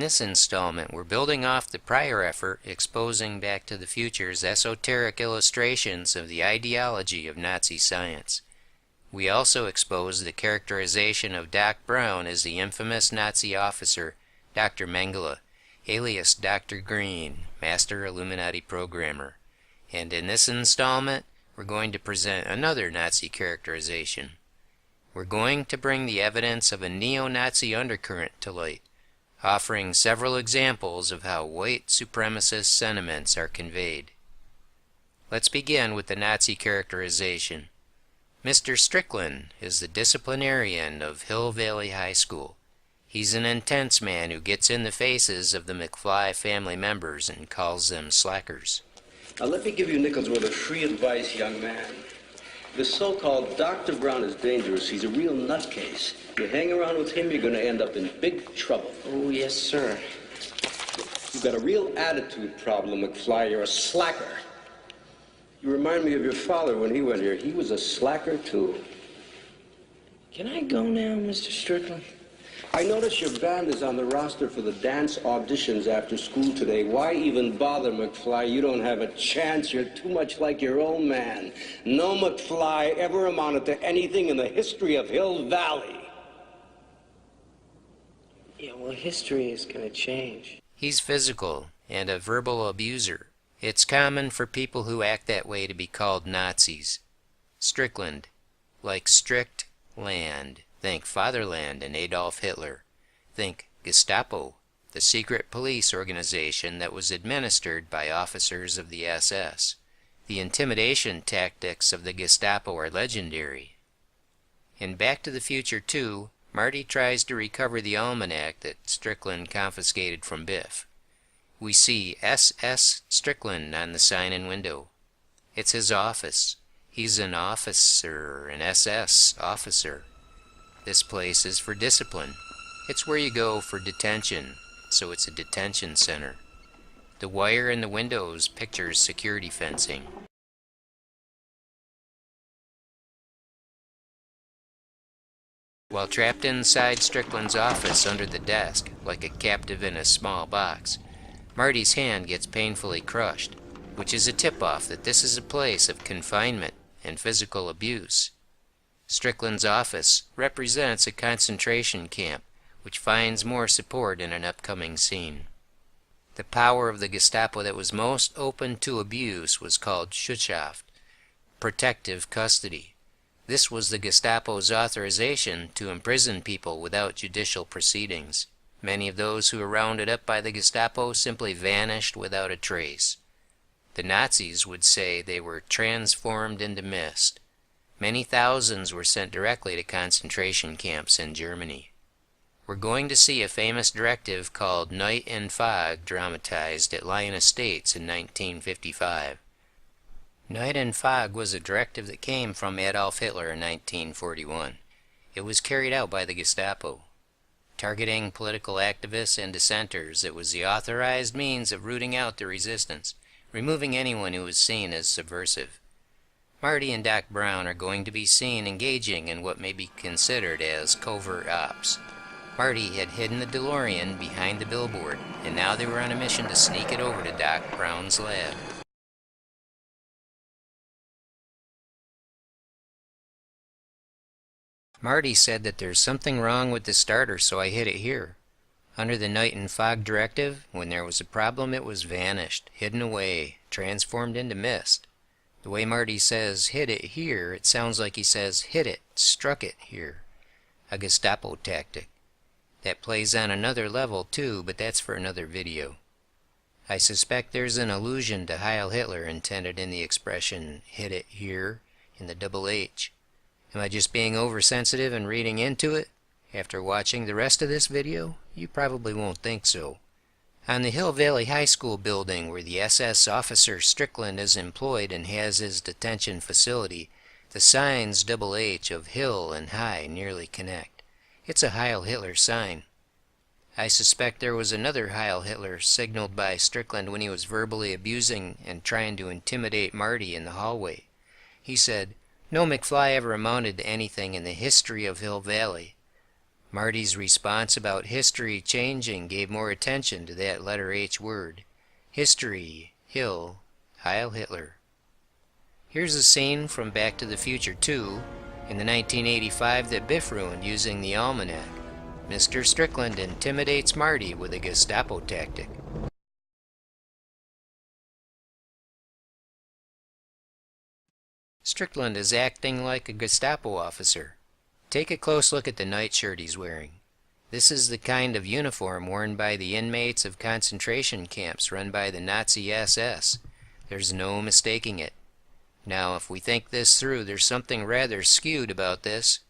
this installment, we're building off the prior effort exposing Back to the Future's esoteric illustrations of the ideology of Nazi science. We also exposed the characterization of Doc Brown as the infamous Nazi officer, Dr. Mengele, alias Dr. Green, Master Illuminati Programmer. And in this installment, we're going to present another Nazi characterization. We're going to bring the evidence of a neo-Nazi undercurrent to light, offering several examples of how white supremacist sentiments are conveyed. Let's begin with the Nazi characterization. Mr. Strickland is the disciplinarian of Hill Valley High School. He's an intense man who gets in the faces of the McFly family members and calls them slackers. Now let me give you Nichols' word of free advice, young man. This so-called Dr. Brown is dangerous. He's a real nutcase. You hang around with him, you're going to end up in big trouble. Oh, yes, sir. You've got a real attitude problem, McFly. You're a slacker. You remind me of your father when he went here. He was a slacker, too. Can I go now, Mr. Strickland? I notice your band is on the roster for the dance auditions after school today. Why even bother, McFly? You don't have a chance. You're too much like your old man. No McFly ever amounted to anything in the history of Hill Valley. Yeah, well, history is going to change. He's physical and a verbal abuser. It's common for people who act that way to be called Nazis. Strickland, like strict land. Think Fatherland and Adolf Hitler. Think Gestapo, the secret police organization that was administered by officers of the SS. The intimidation tactics of the Gestapo are legendary. In Back to the Future 2, Marty tries to recover the almanac that Strickland confiscated from Biff. We see SS Strickland on the sign and window. It's his office. He's an officer, an SS officer. This place is for discipline. It's where you go for detention, so it's a detention center. The wire in the windows pictures security fencing. While trapped inside Strickland's office under the desk, like a captive in a small box, Marty's hand gets painfully crushed, which is a tip-off that this is a place of confinement and physical abuse. Strickland's office represents a concentration camp, which finds more support in an upcoming scene. The power of the Gestapo that was most open to abuse was called Shushaft, protective custody. This was the Gestapo's authorization to imprison people without judicial proceedings. Many of those who were rounded up by the Gestapo simply vanished without a trace. The Nazis would say they were transformed into mist. Many thousands were sent directly to concentration camps in Germany. We're going to see a famous directive called Night and Fog dramatized at Lion Estates in 1955. Night and Fog was a directive that came from Adolf Hitler in 1941. It was carried out by the Gestapo. Targeting political activists and dissenters, it was the authorized means of rooting out the resistance, removing anyone who was seen as subversive. Marty and Doc Brown are going to be seen engaging in what may be considered as covert ops. Marty had hidden the DeLorean behind the billboard, and now they were on a mission to sneak it over to Doc Brown's lab. Marty said that there's something wrong with the starter, so I hid it here. Under the Night and Fog directive, when there was a problem, it was vanished, hidden away, transformed into mist. The way Marty says, hit it here, it sounds like he says, hit it, struck it here. A Gestapo tactic. That plays on another level too, but that's for another video. I suspect there's an allusion to Heil Hitler intended in the expression, hit it here, in the double H. Am I just being oversensitive and reading into it? After watching the rest of this video, you probably won't think so. On the Hill Valley High School building where the SS officer Strickland is employed and has his detention facility, the signs double H of Hill and High nearly connect. It's a Heil Hitler sign. I suspect there was another Heil Hitler signaled by Strickland when he was verbally abusing and trying to intimidate Marty in the hallway. He said, "No McFly ever amounted to anything in the history of Hill Valley." Marty's response about history changing gave more attention to that letter H word. History, Heil Hitler. Here's a scene from Back to the Future 2 in the 1985 that Biff ruined using the almanac. Mr. Strickland intimidates Marty with a Gestapo tactic. Strickland is acting like a Gestapo officer. Take a close look at the nightshirt he's wearing. This is the kind of uniform worn by the inmates of concentration camps run by the Nazi SS. There's no mistaking it. Now, if we think this through, there's something rather skewed about this.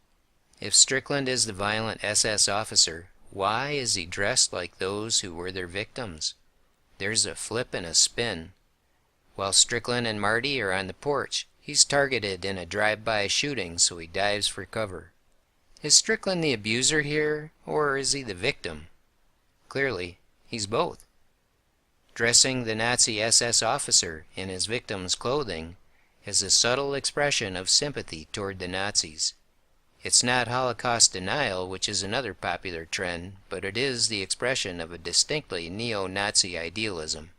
If Strickland is the violent SS officer, why is he dressed like those who were their victims? There's a flip and a spin. While Strickland and Marty are on the porch, he's targeted in a drive-by shooting, so he dives for cover. Is Strickland the abuser here, or is he the victim? Clearly, he's both. Dressing the Nazi SS officer in his victim's clothing is a subtle expression of sympathy toward the Nazis. It's not Holocaust denial, which is another popular trend, but it is the expression of a distinctly neo-Nazi idealism.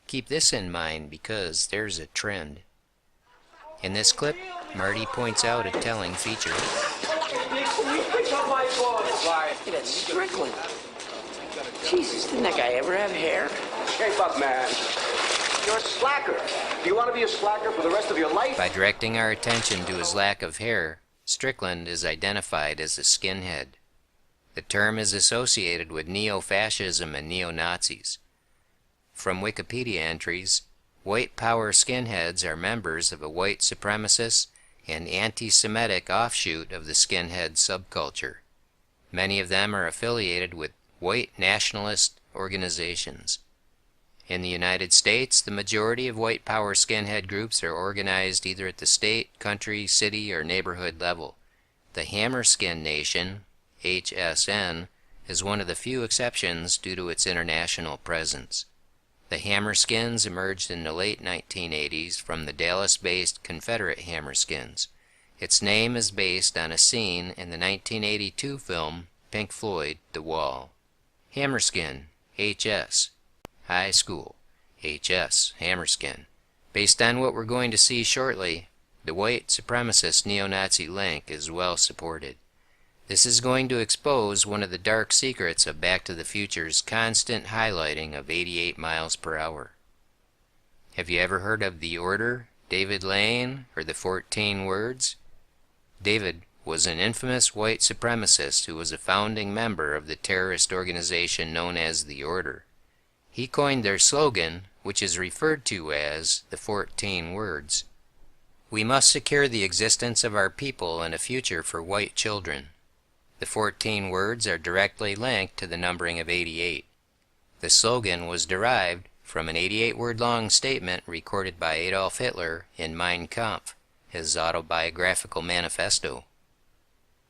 Keep this in mind because there's a trend. In this clip, Marty points out a telling feature. Look at Strickland. Jesus, didn't that guy ever have hair? Shape up, man. You're a slacker. Do you want to be a slacker for the rest of your life? By directing our attention to his lack of hair, Strickland is identified as a skinhead. The term is associated with neo-fascism and neo-Nazis. From Wikipedia entries, white power skinheads are members of a white supremacist and anti-Semitic offshoot of the skinhead subculture. Many of them are affiliated with white nationalist organizations. In the United States, the majority of white power skinhead groups are organized either at the state, country, city, or neighborhood level. The Hammerskin Nation, HSN, is one of the few exceptions due to its international presence. The Hammerskins emerged in the late 1980s from the Dallas-based Confederate Hammerskins. Its name is based on a scene in the 1982 film Pink Floyd, The Wall. Hammerskin, HS. High School, HS, Hammerskin. Based on what we're going to see shortly, the white supremacist neo-Nazi link is well supported. This is going to expose one of the dark secrets of Back to the Future's constant highlighting of 88 miles per hour. Have you ever heard of the Order, David Lane, or the 14 Words? David was an infamous white supremacist who was a founding member of the terrorist organization known as the Order. He coined their slogan, which is referred to as the 14 Words. We must secure the existence of our people and a future for white children. The 14 words are directly linked to the numbering of 88. The slogan was derived from an 88-word-long statement recorded by Adolf Hitler in Mein Kampf, his autobiographical manifesto.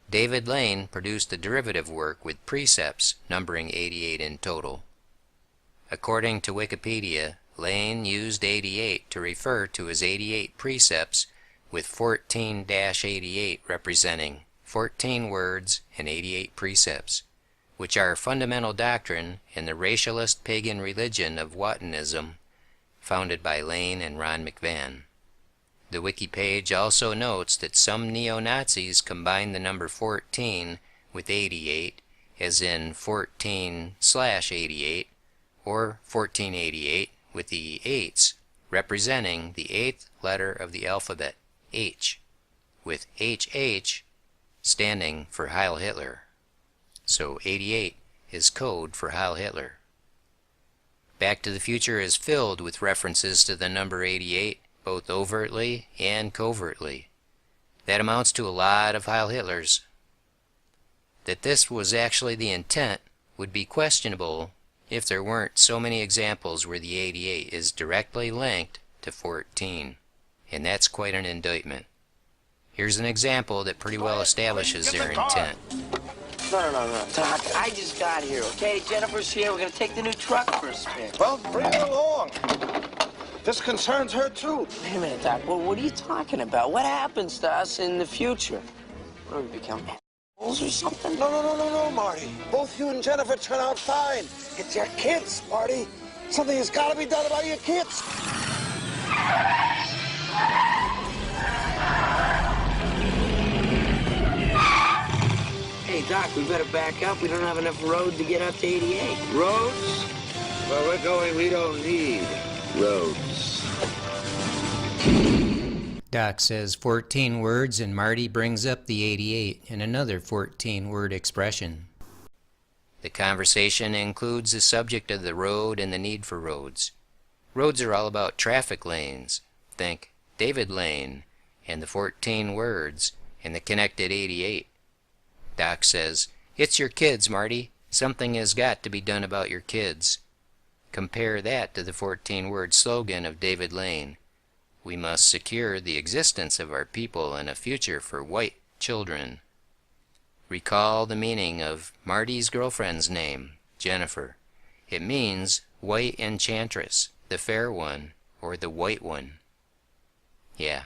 David Lane produced a derivative work with precepts numbering 88 in total. According to Wikipedia, Lane used 88 to refer to his 88 precepts, with 14-88 representing 14 words and 88 precepts, which are a fundamental doctrine in the racialist pagan religion of Watanism, founded by Lane and Ron McVan. The wiki page also notes that some neo-Nazis combine the number 14 with 88, as in 14/88, or 1488 with the 8s, representing the 8th letter of the alphabet, H, with HH standing for Heil Hitler. So 88 is code for Heil Hitler. Back to the Future is filled with references to the number 88, both overtly and covertly. That amounts to a lot of Heil Hitlers. That this was actually the intent would be questionable if there weren't so many examples where the 88 is directly linked to 14, and that's quite an indictment. Here's an example that pretty well establishes their intent. No, Doc, I just got here, okay? Jennifer's here. We're gonna take the new truck for a spin. Well, bring her along. This concerns her, too. Wait a minute, Doc. Well, what are you talking about? What happens to us in the future? What do we become? Or something? No, Marty. Both you and Jennifer turn out fine. It's your kids, Marty. Something has got to be done about your kids. Hey, Doc, we better back up. We don't have enough road to get up to 88. Roads? Where we're going, we don't need roads. Doc says 14 words and Marty brings up the 88 in another 14-word expression. The conversation includes the subject of the road and the need for roads. Roads are all about traffic lanes. Think David Lane and the 14 words and the connected 88. Doc says, "It's your kids, Marty. Something has got to be done about your kids." Compare that to the 14-word slogan of David Lane. We must secure the existence of our people and a future for white children. Recall the meaning of Marty's girlfriend's name, Jennifer. It means White Enchantress, the fair one, or the white one. Yeah,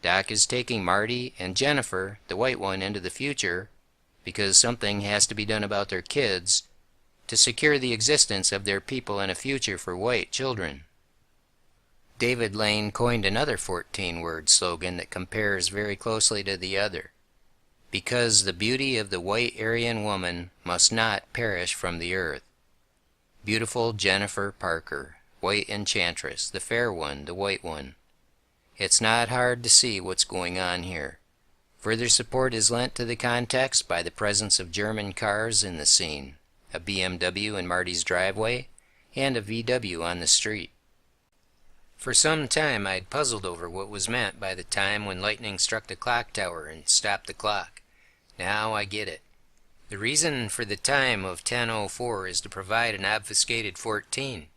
Doc is taking Marty and Jennifer, the white one, into the future because something has to be done about their kids to secure the existence of their people and a future for white children. David Lane coined another 14-word slogan that compares very closely to the other. Because the beauty of the white Aryan woman must not perish from the earth. Beautiful Jennifer Parker, White Enchantress, the fair one, the white one. It's not hard to see what's going on here. Further support is lent to the context by the presence of German cars in the scene, a BMW in Marty's driveway, and a VW on the street. For some time I'd puzzled over what was meant by the time when lightning struck the clock tower and stopped the clock. Now I get it. The reason for the time of 10:04 is to provide an obfuscated 14.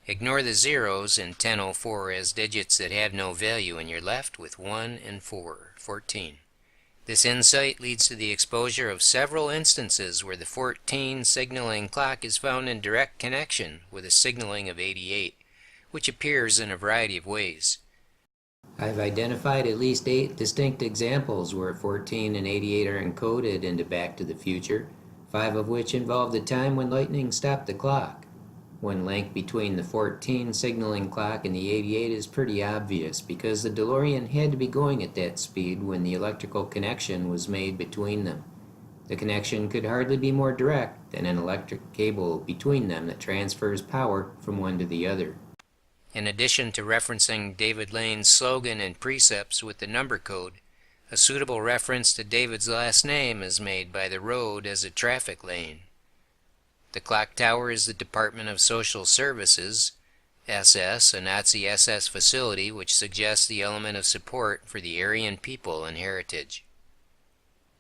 Ignore the zeros in 10:04 as digits that have no value and you're left with 1 and 4, 14. This insight leads to the exposure of several instances where the 14 signaling clock is found in direct connection with a signaling of 88. Which appears in a variety of ways. I've identified at least 8 distinct examples where 14 and 88 are encoded into Back to the Future, 5 of which involve the time when lightning stopped the clock. One link between the 14 signaling clock and the 88 is pretty obvious because the DeLorean had to be going at that speed when the electrical connection was made between them. The connection could hardly be more direct than an electric cable between them that transfers power from one to the other. In addition to referencing David Lane's slogan and precepts with the number code, a suitable reference to David's last name is made by the road as a traffic lane. The clock tower is the Department of Social Services, SS, a Nazi SS facility which suggests the element of support for the Aryan people and heritage.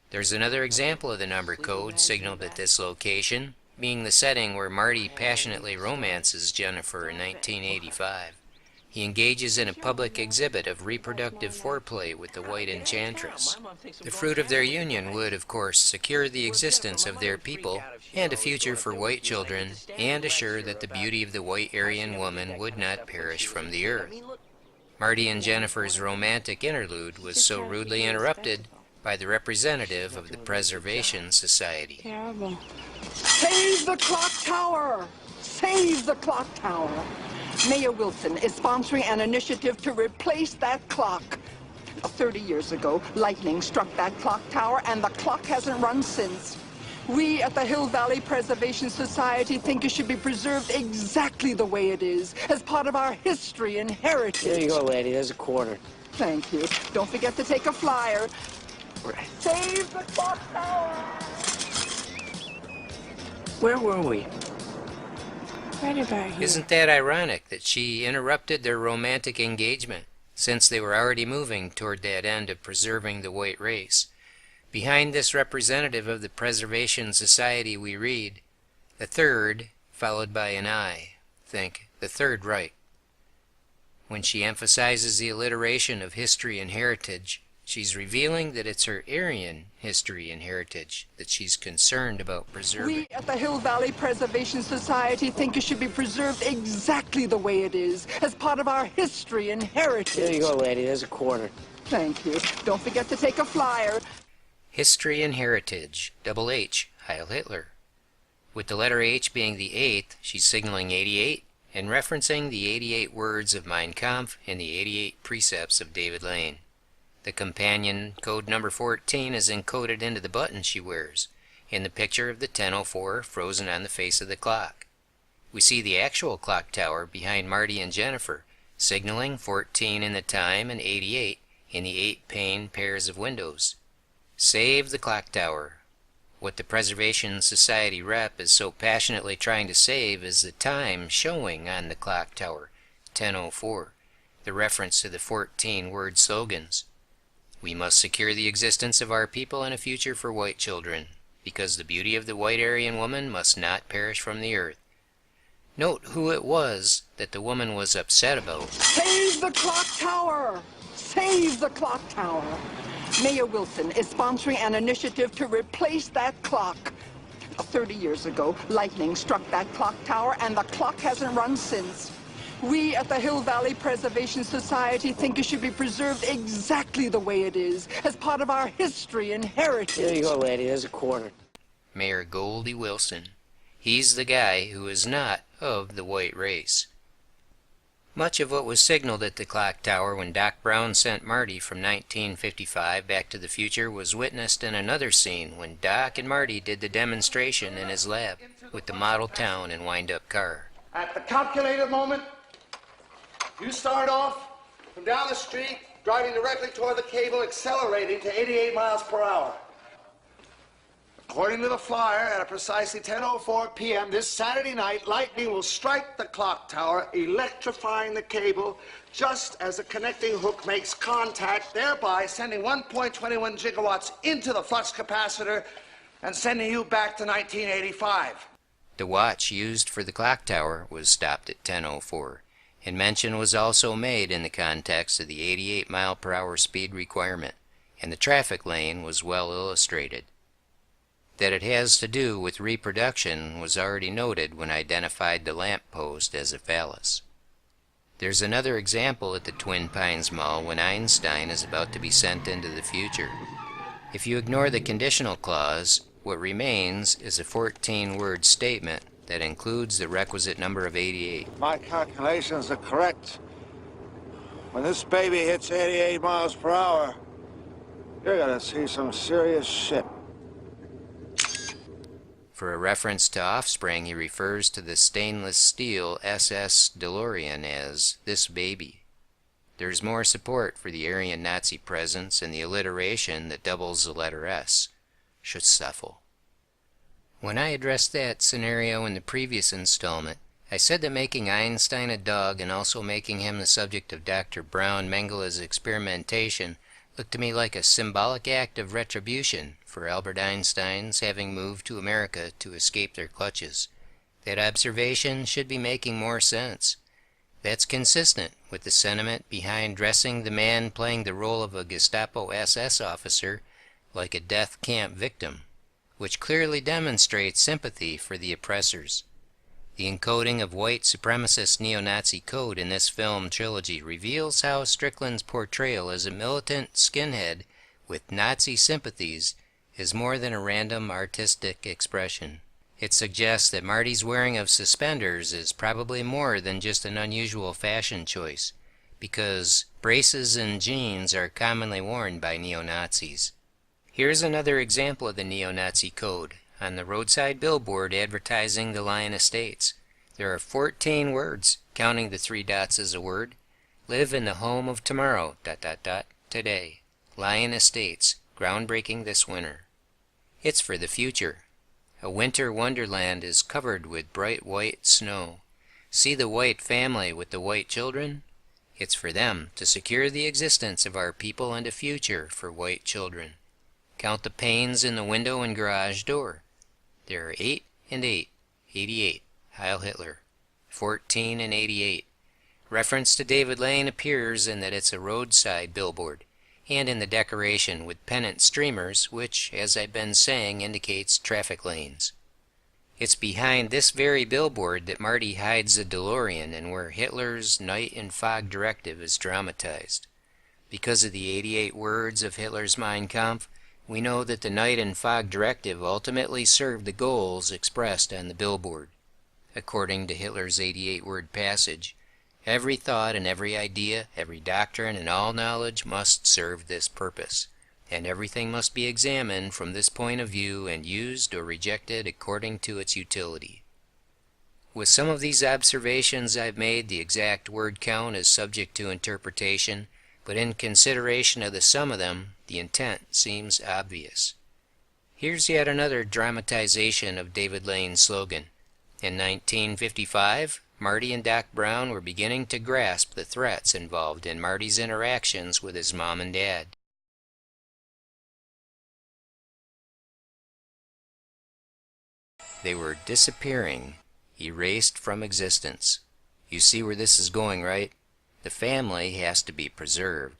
There's another example of the number code signaled at this location, being the setting where Marty passionately romances Jennifer in 1985. He engages in a public exhibit of reproductive foreplay with the White Enchantress. The fruit of their union would, of course, secure the existence of their people and a future for white children, and assure that the beauty of the white Aryan woman would not perish from the earth. Marty and Jennifer's romantic interlude was so rudely interrupted by the representative of the Preservation Society. Terrible. Save the clock tower! Save the clock tower! Mayor Wilson is sponsoring an initiative to replace that clock. 30 years ago, lightning struck that clock tower and the clock hasn't run since. We at the Hill Valley Preservation Society think it should be preserved exactly the way it is, as part of our history and heritage. Here you go, lady. There's a quarter. Thank you. Don't forget to take a flyer. Right. Save the clock tower! Where were we? Right about here. Isn't that ironic that she interrupted their romantic engagement, since they were already moving toward that end of preserving the white race? Behind this representative of the Preservation Society we read, the third, followed by an I. Think, the Third Reich. When she emphasizes the alliteration of history and heritage, she's revealing that it's her Aryan history and heritage that she's concerned about preserving. We at the Hill Valley Preservation Society think it should be preserved exactly the way it is, as part of our history and heritage. Here you go, lady. There's a quarter. Thank you. Don't forget to take a flyer. History and Heritage, double H, Heil Hitler. With the letter H being the 8th, she's signaling 88 and referencing the 88 words of Mein Kampf and the 88 precepts of David Lane. The companion code number 14 is encoded into the button she wears, in the picture of the 10:04 frozen on the face of the clock. We see the actual clock tower behind Marty and Jennifer, signaling 14 in the time and 88 in the 8-pane pairs of windows. Save the clock tower. What the Preservation Society rep is so passionately trying to save is the time showing on the clock tower, 10:04, the reference to the 14-word slogans. We must secure the existence of our people and a future for white children, because the beauty of the white Aryan woman must not perish from the earth. Note who it was that the woman was upset about. Save the clock tower! Save the clock tower! Mayor Wilson is sponsoring an initiative to replace that clock. 30 years ago, lightning struck that clock tower, and the clock hasn't run since. We at the Hill Valley Preservation Society think it should be preserved exactly the way it is, as part of our history and heritage. Here you go, lady. There's a quarter. Mayor Goldie Wilson. He's the guy who is not of the white race. Much of what was signaled at the clock tower when Doc Brown sent Marty from 1955 Back to the Future was witnessed in another scene when Doc and Marty did the demonstration in his lab with the model town and wind-up car. At the calculated moment, you start off from down the street, driving directly toward the cable, accelerating to 88 miles per hour. According to the flyer, at precisely 10:04 p.m. this Saturday night, lightning will strike the clock tower, electrifying the cable just as the connecting hook makes contact, thereby sending 1.21 gigawatts into the flux capacitor and sending you back to 1985. The watch used for the clock tower was stopped at 10:04, and mention was also made in the context of the 88 mile per hour speed requirement, and the traffic lane was well illustrated. That it has to do with reproduction was already noted when I identified the lamp post as a phallus. There's another example at the Twin Pines Mall when Einstein is about to be sent into the future. If you ignore the conditional clause, what remains is a 14-word statement that includes the requisite number of 88. My calculations are correct. When this baby hits 88 miles per hour, you're gonna see some serious shit. For a reference to Offspring, he refers to the stainless steel SS DeLorean as this baby. There's more support for the Aryan Nazi presence in the alliteration that doubles the letter S, Shushaft. When I addressed that scenario in the previous installment, I said that making Einstein a dog and also making him the subject of Dr. Brown Mengele's experimentation looked to me like a symbolic act of retribution for Albert Einstein's having moved to America to escape their clutches. That observation should be making more sense. That's consistent with the sentiment behind dressing the man playing the role of a Gestapo SS officer like a death camp victim, which clearly demonstrates sympathy for the oppressors. The encoding of white supremacist NeoNazi Code in this film trilogy reveals how Strickland's portrayal as a militant skinhead with Nazi sympathies is more than a random artistic expression. It suggests that Marty's wearing of suspenders is probably more than just an unusual fashion choice, because braces and jeans are commonly worn by neo-Nazis. Here's another example of the NeoNazi Code. On the roadside billboard advertising the Lyon Estates, there are 14 words, counting the 3 dots as a word. Live in the home of tomorrow, ... today. Lyon Estates, groundbreaking this winter. It's for the future. A winter wonderland is covered with bright white snow. See the white family with the white children? It's for them to secure the existence of our people and a future for white children. Count the panes in the window and garage door. There are 8 and 8, 88, Heil Hitler, 14 and 88. Reference to David Lane appears in that it's a roadside billboard, and in the decoration with pennant streamers, which, as I've been saying, indicates traffic lanes. It's behind this very billboard that Marty hides the DeLorean and where Hitler's night and fog directive is dramatized. Because of the 88 words of Hitler's Mein Kampf, We know that the night and fog directive ultimately served the goals expressed on the billboard. According to Hitler's 88-word passage, every thought and every idea, every doctrine and all knowledge must serve this purpose, and everything must be examined from this point of view and used or rejected according to its utility. With some of these observations I've made, the exact word count is subject to interpretation, but in consideration of the sum of them, the intent seems obvious. Here's yet another dramatization of David Lane's slogan. In 1955, Marty and Doc Brown were beginning to grasp the threats involved in Marty's interactions with his mom and dad. They were disappearing, erased from existence. You see where this is going, right? The family has to be preserved.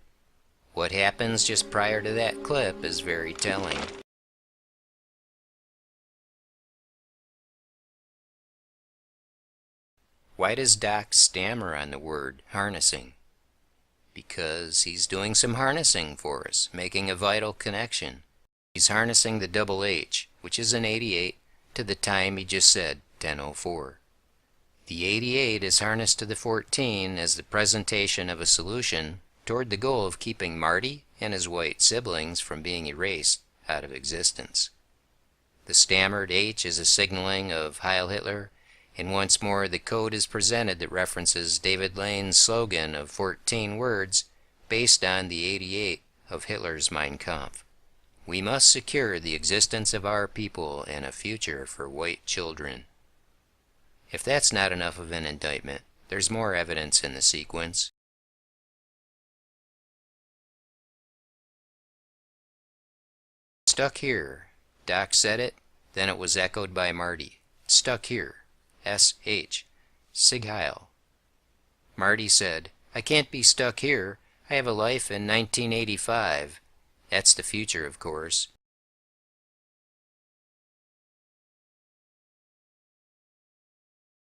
What happens just prior to that clip is very telling. Why does Doc stammer on the word harnessing? Because he's doing some harnessing for us, making a vital connection. He's harnessing the double H, which is an 88, to the time he just said, 10:04. The 88 is harnessed to the 14 as the presentation of a solution toward the goal of keeping Marty and his white siblings from being erased out of existence. The stammered H is a signaling of Heil Hitler, and once more the code is presented that references David Lane's slogan of 14 words based on the 88 of Hitler's Mein Kampf. We must secure the existence of our people and a future for white children. If that's not enough of an indictment, there's more evidence in the sequence. Stuck here. Doc said it, then it was echoed by Marty. Stuck here. S.H. Sig Heil. Marty said, I can't be stuck here. I have a life in 1985. That's the future, of course.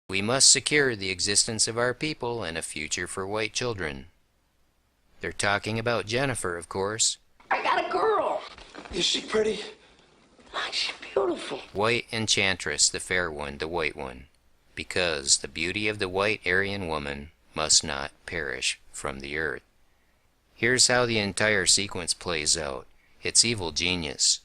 We must secure the existence of our people and a future for white children. They're talking about Jennifer, of course. I got a girl. Is she pretty? Oh, she's beautiful. White Enchantress, the fair one, the white one. Because the beauty of the white Aryan woman must not perish from the earth. Here's how the entire sequence plays out. It's evil genius.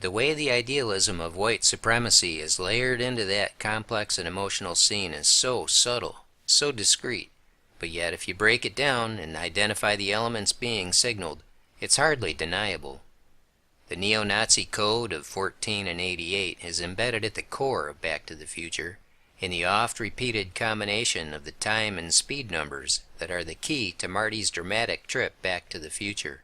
The way the idealism of white supremacy is layered into that complex and emotional scene is so subtle, so discreet, but yet if you break it down and identify the elements being signaled, it's hardly deniable. The NeoNazi Code of 14 and 88 is embedded at the core of Back to the Future, in the oft-repeated combination of the time and speed numbers that are the key to Marty's dramatic trip back to the future.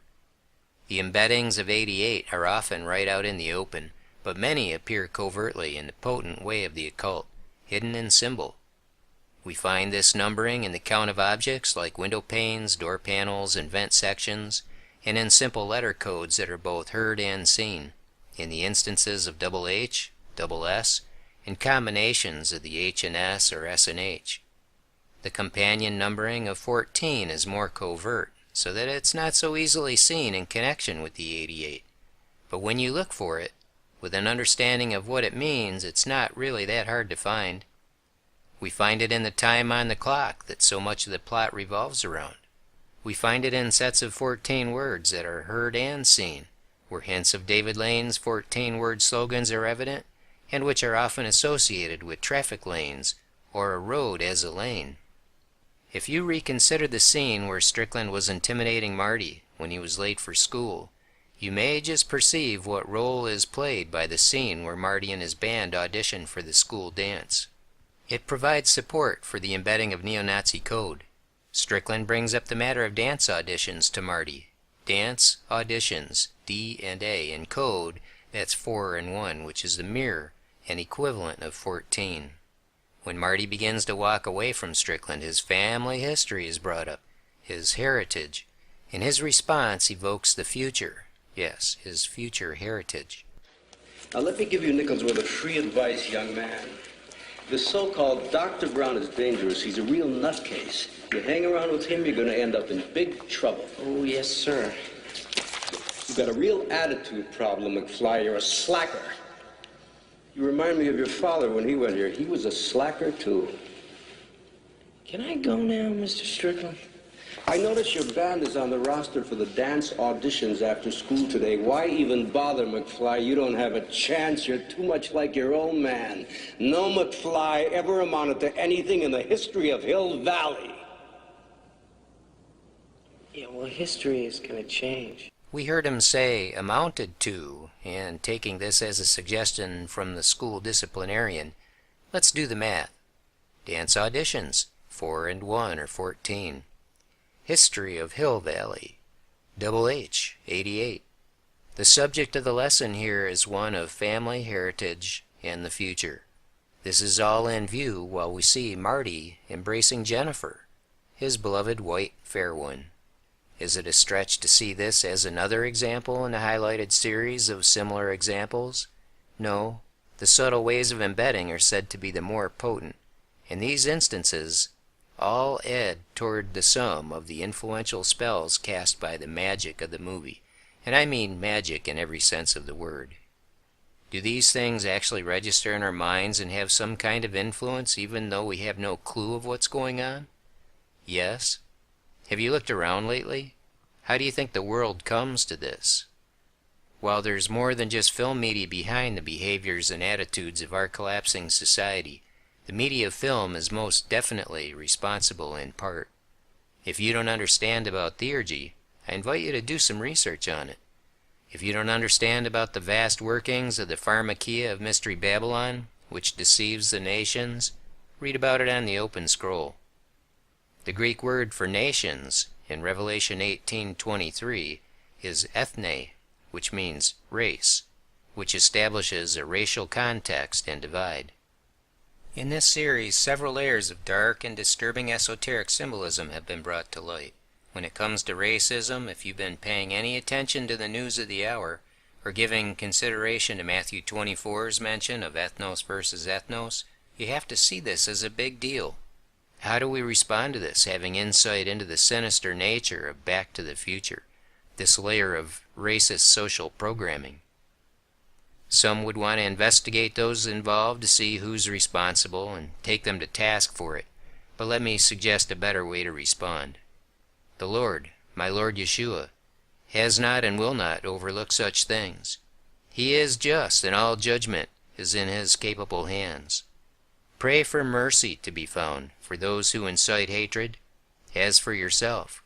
The embeddings of 88 are often right out in the open, but many appear covertly in the potent way of the occult, hidden in symbol. We find this numbering in the count of objects like window panes, door panels, and vent sections, and in simple letter codes that are both heard and seen, in the instances of double H, double S, and combinations of the H and S or S and H. The companion numbering of 14 is more covert, so that it's not so easily seen in connection with the 88. But when you look for it, with an understanding of what it means, it's not really that hard to find. We find it in the time on the clock that so much of the plot revolves around. We find it in sets of 14 words that are heard and seen, where hints of David Lane's 14-word slogans are evident, and which are often associated with traffic lanes or a road as a lane. If you reconsider the scene where Strickland was intimidating Marty when he was late for school, you may just perceive what role is played by the scene where Marty and his band audition for the school dance. It provides support for the embedding of NeoNazi Code. Strickland brings up the matter of dance auditions to Marty. Dance auditions, D and A, and code, that's 4 and 1, which is the mirror and equivalent of 14. When Marty begins to walk away from Strickland, his family history is brought up, his heritage, and his response evokes the future. Yes, his future heritage. Now let me give you nickels worth of free advice, young man. The so-called Dr. Brown is dangerous. He's a real nutcase. You hang around with him, you're going to end up in big trouble. Oh, yes, sir. You've got a real attitude problem, McFly. You're a slacker. You remind me of your father when he went here. He was a slacker, too. Can I go now, Mr. Strickland? I notice your band is on the roster for the dance auditions after school today. Why even bother, McFly? You don't have a chance. You're too much like your own man. No McFly ever amounted to anything in the history of Hill Valley. Yeah, well, history is going to change. We heard him say amounted to, and taking this as a suggestion from the school disciplinarian, let's do the math. Dance auditions, 4 and 1 are 14. History of Hill Valley, double H, 88. The subject of the lesson here is one of family heritage and the future. This is all in view while we see Marty embracing Jennifer, his beloved white fair one. Is it a stretch to see this as another example in a highlighted series of similar examples? No, the subtle ways of embedding are said to be the more potent. In these instances, all add toward the sum of the influential spells cast by the magic of the movie, and I mean magic in every sense of the word. Do these things actually register in our minds and have some kind of influence even though we have no clue of what's going on? Yes. Have you looked around lately? How do you think the world comes to this? While there's more than just film media behind the behaviors and attitudes of our collapsing society, the media of film is most definitely responsible in part. If you don't understand about theurgy, I invite you to do some research on it. If you don't understand about the vast workings of the pharmakia of Mystery Babylon, which deceives the nations, read about it on the open scroll. The Greek word for nations in Revelation 18:23 is ethne, which means race, which establishes a racial context and divide. In this series, several layers of dark and disturbing esoteric symbolism have been brought to light. When it comes to racism, if you've been paying any attention to the news of the hour, or giving consideration to Matthew 24's mention of ethnos versus ethnos, you have to see this as a big deal. How do we respond to this, having insight into the sinister nature of Back to the Future, this layer of racist social programming? Some would want to investigate those involved to see who's responsible and take them to task for it, but let me suggest a better way to respond. The Lord, my Lord Yeshua, has not and will not overlook such things. He is just, and all judgment is in His capable hands. Pray for mercy to be found for those who incite hatred, as for yourself.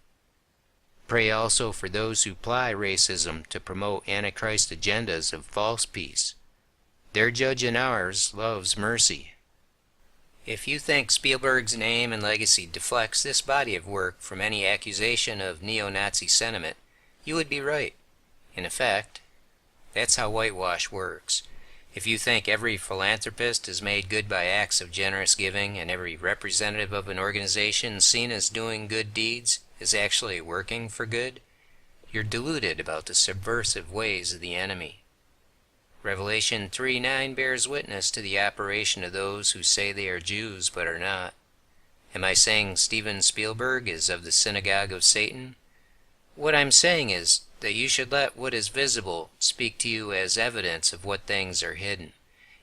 Pray also for those who ply racism to promote Antichrist agendas of false peace. Their judge and ours loves mercy. If you think Spielberg's name and legacy deflects this body of work from any accusation of neo-Nazi sentiment, you would be right. In effect, that's how whitewash works. If you think every philanthropist is made good by acts of generous giving and every representative of an organization seen as doing good deeds is actually working for good, you're deluded about the subversive ways of the enemy. Revelation 3:9 bears witness to the operation of those who say they are Jews but are not. Am I saying Steven Spielberg is of the synagogue of Satan? What I'm saying is that you should let what is visible speak to you as evidence of what things are hidden,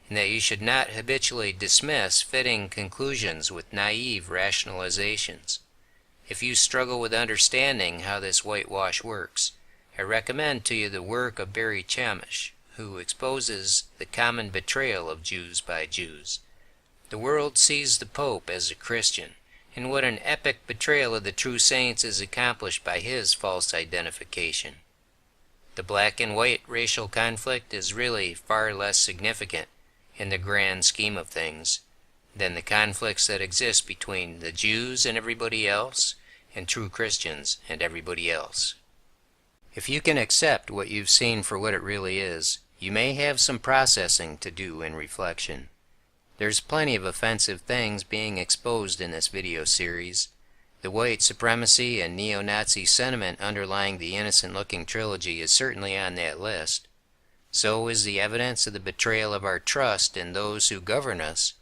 and that you should not habitually dismiss fitting conclusions with naive rationalizations. If you struggle with understanding how this whitewash works, I recommend to you the work of Barry Chamish, who exposes the common betrayal of Jews by Jews. The world sees the Pope as a Christian, and what an epic betrayal of the true saints is accomplished by his false identification. The black and white racial conflict is really far less significant in the grand scheme of things than the conflicts that exist between the Jews and everybody else, and true Christians and everybody else. If you can accept what you've seen for what it really is, you may have some processing to do in reflection. There's plenty of offensive things being exposed in this video series. The white supremacy and neo-Nazi sentiment underlying the innocent-looking trilogy is certainly on that list. So is the evidence of the betrayal of our trust in those who govern us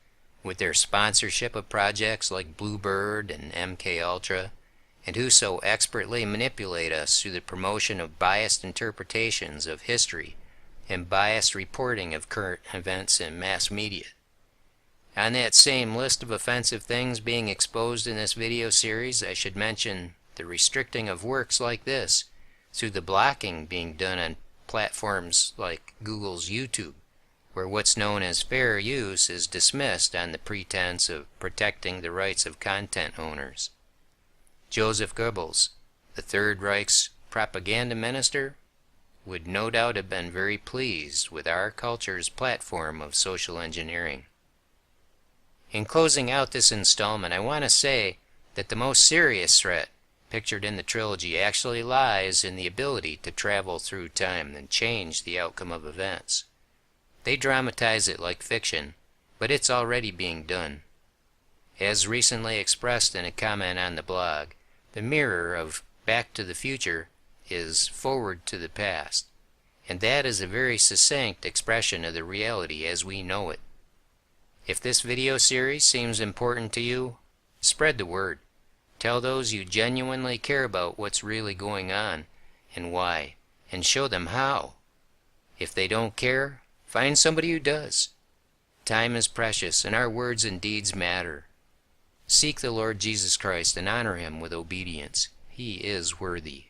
with their sponsorship of projects like Bluebird and MK Ultra, and who so expertly manipulate us through the promotion of biased interpretations of history and biased reporting of current events in mass media. On that same list of offensive things being exposed in this video series, I should mention the restricting of works like this through the blocking being done on platforms like Google's YouTube, where what's known as fair use is dismissed on the pretense of protecting the rights of content owners. Joseph Goebbels, the Third Reich's propaganda minister, would no doubt have been very pleased with our culture's platform of social engineering. In closing out this installment, I want to say that the most serious threat pictured in the trilogy actually lies in the ability to travel through time and change the outcome of events. They dramatize it like fiction, but it's already being done. As recently expressed in a comment on the blog, the mirror of Back to the Future is forward to the past, and that is a very succinct expression of the reality as we know it. If this video series seems important to you, spread the word. Tell those you genuinely care about what's really going on and why, and show them how. If they don't care, find somebody who does. Time is precious, and our words and deeds matter. Seek the Lord Jesus Christ and honor him with obedience. He is worthy.